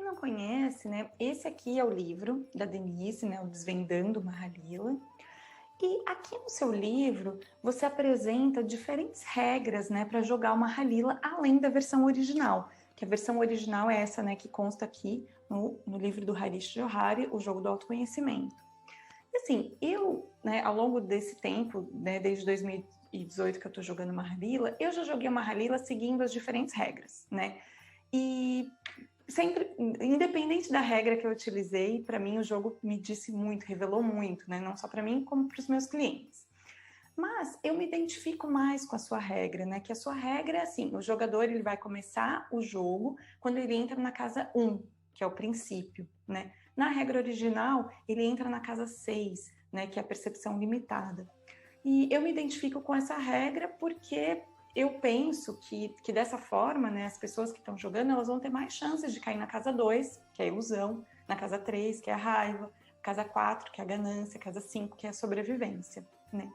quem não conhece, né, esse aqui é o livro da Denise, né, o Desvendando Mahalila. E aqui no seu livro, você apresenta diferentes regras, né, para jogar uma Halila além da versão original. Que a versão original é essa, né, que consta aqui no livro do Harish Johari, O Jogo do Autoconhecimento. E assim, eu, né, ao longo desse tempo, né, desde 2018 que eu tô jogando uma Halila, eu já joguei uma Halila seguindo as diferentes regras, né? E sempre, independente da regra que eu utilizei, para mim o jogo me disse muito, revelou muito, né? Não só para mim, como para os meus clientes. Mas eu me identifico mais com a sua regra, né? Que a sua regra é assim, o jogador ele vai começar o jogo quando ele entra na casa 1, que é o princípio, né? Na regra original, ele entra na casa 6, né? Que é a percepção limitada. E eu me identifico com essa regra porque eu penso que dessa forma, né, as pessoas que estão jogando, elas vão ter mais chances de cair na casa 2, que é a ilusão, na casa 3, que é a raiva, casa 4, que é a ganância, casa 5, que é a sobrevivência, né?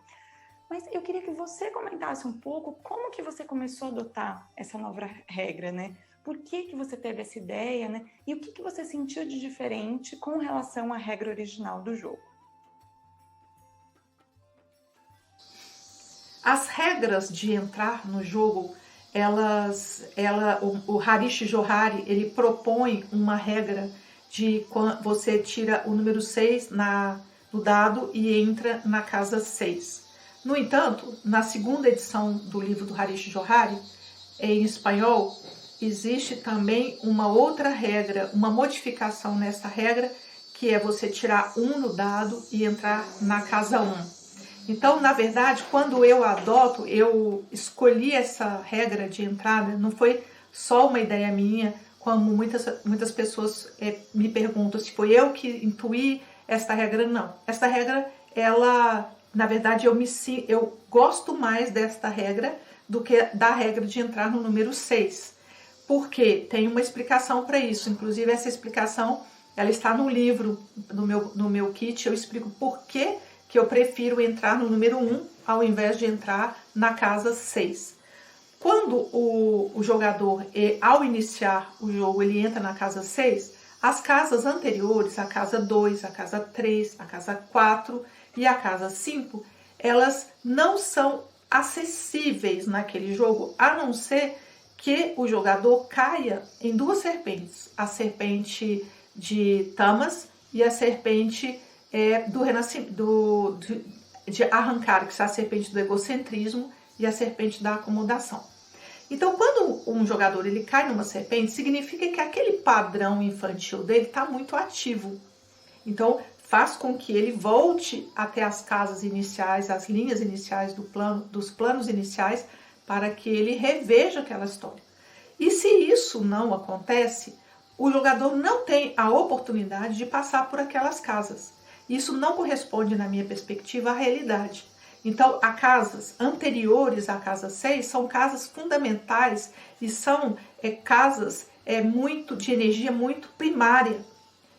Mas eu queria que você comentasse um pouco como que você começou a adotar essa nova regra, né? Por que você teve essa ideia, né? E o que você sentiu de diferente com relação à regra original do jogo? As regras de entrar no jogo, o Harish Johari, ele propõe uma regra de quando você tira o número 6 no dado e entra na casa 6. No entanto, na segunda edição do livro do Harish Johari, em espanhol, existe também uma outra regra, uma modificação nessa regra, que é você tirar 1 no dado e entrar na casa 1. Então, na verdade, quando eu escolhi essa regra de entrada, não foi só uma ideia minha, como muitas pessoas me perguntam se foi eu que intuí esta regra. Não. Esta regra, na verdade, eu gosto mais desta regra do que da regra de entrar no número 6. Porque tem uma explicação para isso. Inclusive, essa explicação ela está no livro, no meu kit. Eu explico por que eu prefiro entrar no número 1 ao invés de entrar na casa 6. Quando o jogador, ao iniciar o jogo, ele entra na casa 6, as casas anteriores, a casa 2, a casa 3, a casa 4 e a casa 5, elas não são acessíveis naquele jogo, a não ser que o jogador caia em 2 serpentes, a serpente de Tamas e a serpente de arrancar, que é a serpente do egocentrismo e a serpente da acomodação. Então, quando um jogador ele cai numa serpente, significa que aquele padrão infantil dele está muito ativo. Então, faz com que ele volte até as casas iniciais, as linhas iniciais dos planos iniciais, para que ele reveja aquela história. E se isso não acontece, o jogador não tem a oportunidade de passar por aquelas casas. Isso não corresponde, na minha perspectiva, à realidade. Então, as casas anteriores à casa 6 são casas fundamentais e são casas de energia muito primária.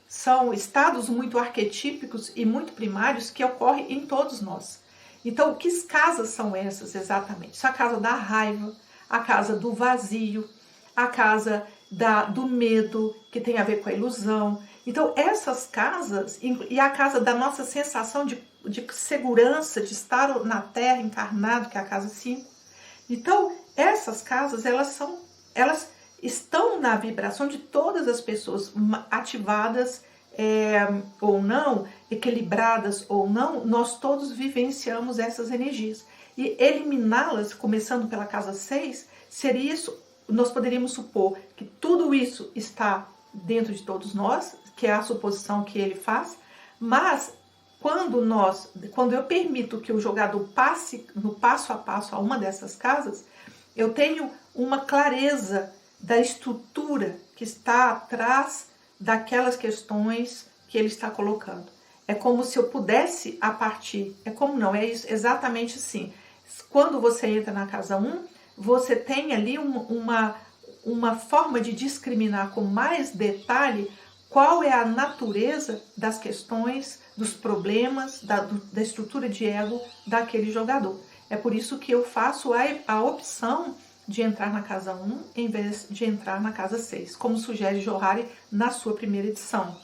São estados muito arquetípicos e muito primários que ocorrem em todos nós. Então, que casas são essas exatamente? São a casa da raiva, a casa do vazio, a casa do medo, que tem a ver com a ilusão. Então, essas casas, e a casa da nossa sensação de segurança, de estar na Terra encarnado, que é a casa 5. Então, essas casas, elas estão na vibração de todas as pessoas, ativadas ou não, equilibradas ou não, nós todos vivenciamos essas energias. E eliminá-las, começando pela casa 6, seria isso. Nós poderíamos supor que tudo isso está dentro de todos nós, que é a suposição que ele faz, mas quando eu permito que o jogador passe no passo a passo a uma dessas casas, eu tenho uma clareza da estrutura que está atrás daquelas questões que ele está colocando. É como se eu pudesse, a partir, exatamente assim. Quando você entra na casa 1, você tem ali uma forma de discriminar com mais detalhe qual é a natureza das questões, dos problemas, da estrutura de ego daquele jogador. É por isso que eu faço a opção de entrar na casa 1 em vez de entrar na casa 6, como sugere Johari na sua primeira edição.